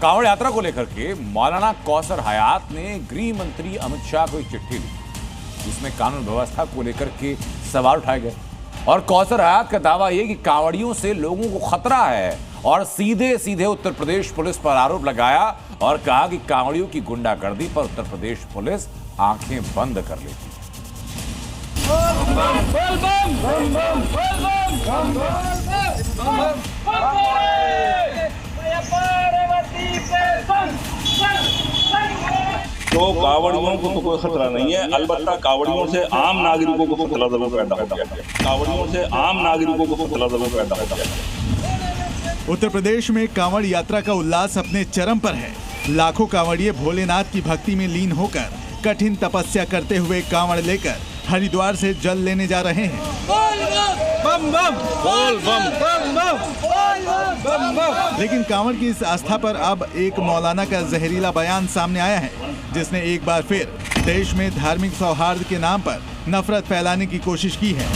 कांवड़ यात्रा को लेकर के मौलाना कौसर हयात ने गृह मंत्री अमित शाह को एक चिट्ठी दी, जिसमें कानून व्यवस्था को लेकर के सवाल उठाए गए। और कौसर हयात का दावा यह कि कांवड़ियों से लोगों को खतरा है और सीधे सीधे उत्तर प्रदेश पुलिस पर आरोप लगाया और कहा कि कांवड़ियों की गुंडागर्दी पर उत्तर प्रदेश पुलिस आंखें बंद कर लेती है। तो कांवड़ियों को तो कोई खतरा नहीं है, अलबत्ता कांवड़ियों से आम नागरिकों को खतरा जरूर पैदा हो गया है। कांवड़ियों से आम नागरिकों को खतरा जरूर पैदा हो गया है। उत्तर प्रदेश में कांवड़ यात्रा का उल्लास अपने चरम पर है। लाखों कांवड़िए भोलेनाथ की भक्ति में लीन होकर कठिन तपस्या करते हुए कांवड़ लेकर हरिद्वार से जल लेने जा रहे हैं। लेकिन कांवड़ की इस आस्था पर अब एक मौलाना का जहरीला बयान सामने आया है, जिसने एक बार फिर देश में धार्मिक सौहार्द के नाम पर नफरत फैलाने की कोशिश की है।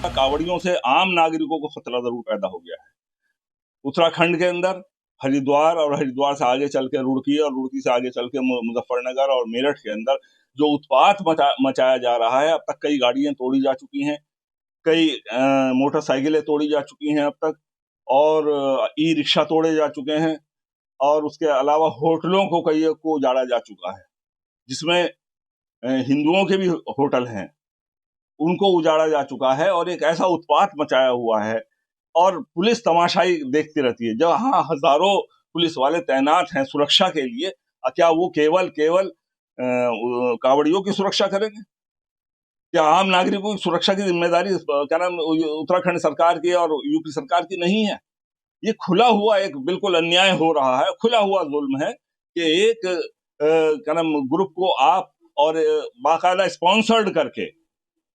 कांवड़ियों से आम नागरिकों को खतरा जरूर पैदा हो गया है। उत्तराखंड के अंदर हरिद्वार और हरिद्वार से आगे चल के रुड़की और रुड़की से आगे चल के मुजफ्फरनगर और मेरठ के अंदर जो उत्पात मचाया जा रहा है, अब तक कई गाड़ियां तोड़ी जा चुकी हैं, कई मोटरसाइकिलें तोड़ी जा चुकी हैं अब तक, और ई रिक्शा तोड़े जा चुके हैं, और उसके अलावा होटलों को कई को उजाड़ा जा चुका है, जिसमें हिंदुओं के भी होटल हैं, उनको उजाड़ा जा चुका है और एक ऐसा उत्पात मचाया हुआ है। और पुलिस तमाशाई देखती रहती है। जहां हजारों पुलिस वाले तैनात हैं सुरक्षा के लिए, क्या वो केवल कांवड़ियों की सुरक्षा करेंगे? क्या आम नागरिकों की सुरक्षा की जिम्मेदारी क्या नाम उत्तराखंड सरकार की और यूपी सरकार की नहीं है? ये खुला हुआ एक बिल्कुल अन्याय हो रहा है, खुला हुआ जुल्म है कि एक क्या नाम ग्रुप को आप और बाकायदा स्पॉन्सर्ड करके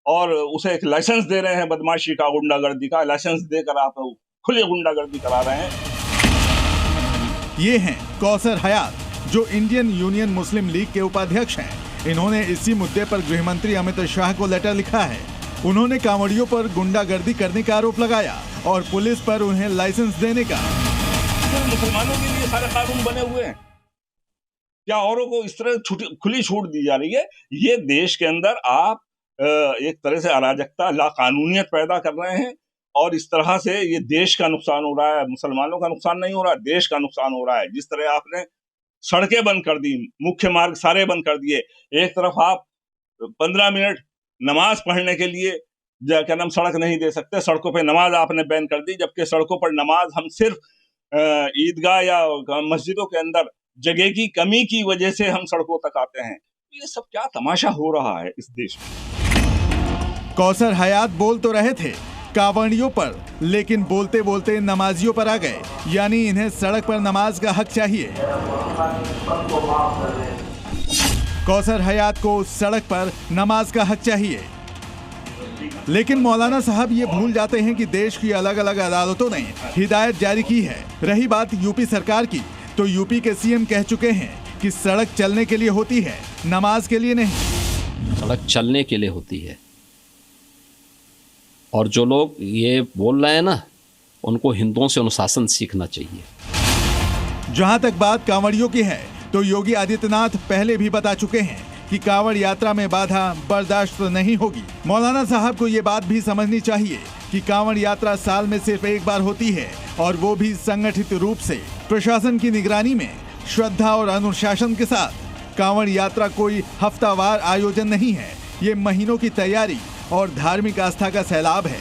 और उसे एक लाइसेंस दे रहे हैं बदमाशी का, गुंडागर्दी का लाइसेंस देकर आप खुली गुंडागर्दी करा रहे हैं। ये हैं कौसर हयात, जो इंडियन यूनियन मुस्लिम लीग के उपाध्यक्ष हैं। इन्होंने इसी मुद्दे पर गृह मंत्री अमित शाह को लेटर लिखा है। उन्होंने कांवड़ियों पर गुंडागर्दी करने का आरोप लगाया और पुलिस पर उन्हें लाइसेंस देने का। मुसलमानों के लिए सारे कानून बने हुए हैं, क्या औरों को इस तरह खुली छूट दी जा रही है? ये देश के अंदर आप एक तरह से अराजकता, लाकानूनियत पैदा कर रहे हैं और इस तरह से ये देश का नुकसान हो रहा है। मुसलमानों का नुकसान नहीं हो रहा, देश का नुकसान हो रहा है। जिस तरह आपने सड़कें बंद कर दी, मुख्य मार्ग सारे बंद कर दिए, एक तरफ आप 15 मिनट नमाज पढ़ने के लिए क्या नाम सड़क नहीं दे सकते, सड़कों पे नमाज आपने बैन कर दी, जबकि सड़कों पर नमाज हम सिर्फ ईदगाह या मस्जिदों के अंदर जगह की कमी की वजह से हम सड़कों तक आते हैं। ये सब क्या तमाशा हो रहा है इस देश में? कौसर हयात बोल तो रहे थे कांवड़ियों पर, लेकिन बोलते बोलते नमाजियों पर आ गए। यानी इन्हें सड़क पर नमाज का हक चाहिए। कौसर हयात को सड़क पर नमाज का हक चाहिए, लेकिन मौलाना साहब ये भूल जाते हैं कि देश की अलग अलग अदालतों ने हिदायत जारी की है। रही बात यूपी सरकार की, तो यूपी के सीएम कह चुके हैं कि सड़क चलने के लिए होती है, नमाज के लिए नहीं। सड़क चलने के लिए होती है, और जो लोग ये बोल रहे हैं ना, उनको हिंदुओं से अनुशासन सीखना चाहिए। जहां तक बात कांवड़ियों की है, तो योगी आदित्यनाथ पहले भी बता चुके हैं कि कांवड़ यात्रा में बाधा बर्दाश्त नहीं होगी। मौलाना साहब को ये बात भी समझनी चाहिए कि कांवड़ यात्रा साल में सिर्फ एक बार होती है, और वो भी संगठित रूप से प्रशासन की निगरानी में श्रद्धा और अनुशासन के साथ। कांवड़ यात्रा कोई हफ्तावार आयोजन नहीं है, ये महीनों की तैयारी और धार्मिक आस्था का सैलाब है।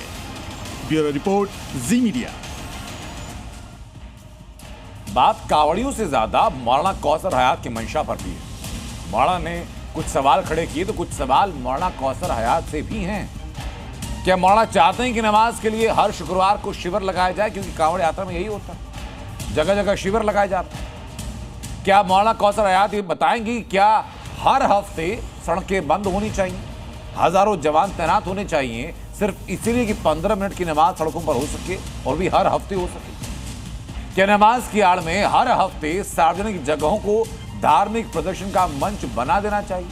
ब्यूरो रिपोर्ट, जी मीडिया। बात कांवड़ियों से ज्यादा मौलाना कौसर हयात की मंशा पर भी है। मौलाना ने कुछ सवाल खड़े किए, तो कुछ सवाल मौलाना कौसर हयात से भी हैं। क्या मौलाना चाहते हैं कि नमाज के लिए हर शुक्रवार को शिविर लगाया जाए? क्योंकि कांवड़ यात्रा में यही होता है, जगह जगह शिविर लगाए जाते हैं। क्या मौलाना कौसर हयात ये बताएंगे क्या हर हफ्ते सड़कें बंद होनी चाहिए, हजारों जवान तैनात होने चाहिए, सिर्फ इसीलिए कि 15 मिनट की नमाज सड़कों पर हो सके, और भी हर हफ्ते हो सके? क्या नमाज की आड़ में हर हफ्ते सार्वजनिक जगहों को धार्मिक प्रदर्शन का मंच बना देना चाहिए?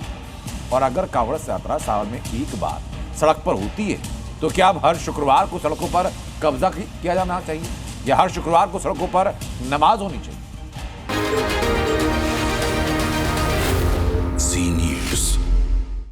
और अगर कांवड़ यात्रा साल में एक बार सड़क पर होती है, तो क्या अब हर शुक्रवार को सड़कों पर कब्जा किया जाना चाहिए, या हर शुक्रवार को सड़कों पर नमाज होनी चाहिए?